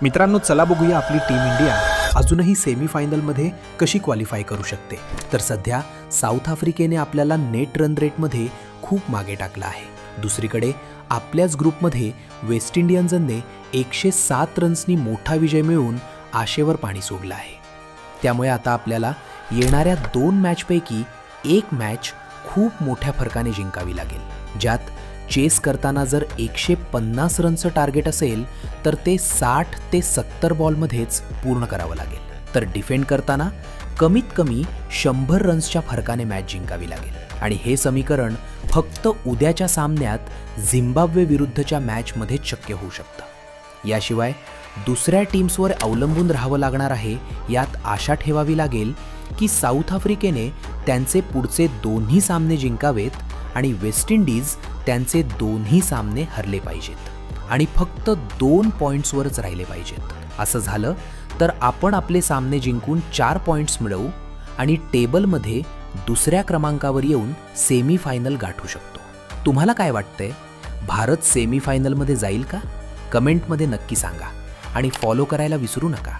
मित्रांनो, चला बघूया आपली टीम इंडिया अजूनही सेमीफायनलमध्ये कशी क्वालिफाय करू शकते. तर सध्या साऊथ आफ्रिकेने आपल्याला नेट रन रेटमध्ये खूप मागे टाकलं आहे. दुसरीकडे आपल्याच ग्रुपमध्ये वेस्ट इंडियन्सने 107 रन्सनी मोठा विजय मिळवून आशेवर पाणी सोडलं आहे. त्यामुळे आता आपल्याला येणाऱ्या 2 मॅचपैकी एक मॅच खूप मोठ्या फरकाने जिंकावी लागेल. ज्यात चेस करताना जर 150 रनचं टार्गेट असेल तर ते 60 ते 70 बॉलमध्येच पूर्ण करावं लागेल. तर डिफेंड करताना कमीत कमी 100 रन्सच्या फरकाने मॅच जिंकावी लागेल. आणि हे समीकरण फक्त उद्याच्या सामन्यात झिम्बाब्वे विरुद्धच्या मॅचमध्ये शक्य होऊ शकतं. याशिवाय दुसऱ्या टीम्सवर अवलंबून राहावं लागणार आहे. यात आशा ठेवावी लागेल की साऊथ आफ्रिकेने त्यांचे पुढचे 2 सामने जिंकावेत आणि वेस्ट इंडिज त्यांचे 2 सामने हरले पाहिजेत आणि फक्त 2 पॉईंट्सवरच राहिले पाहिजेत. असं झालं तर आपण आपले सामने जिंकून 4 पॉईंट्स मिळवू आणि टेबलमध्ये दुसऱ्या क्रमांकावर येऊन सेमीफायनल गाठू शकतो. तुम्हाला काय वाटतंय? भारत सेमीफायनलमध्ये जाईल का? कमेंटमध्ये नक्की सांगा आणि फॉलो करायला विसरू नका.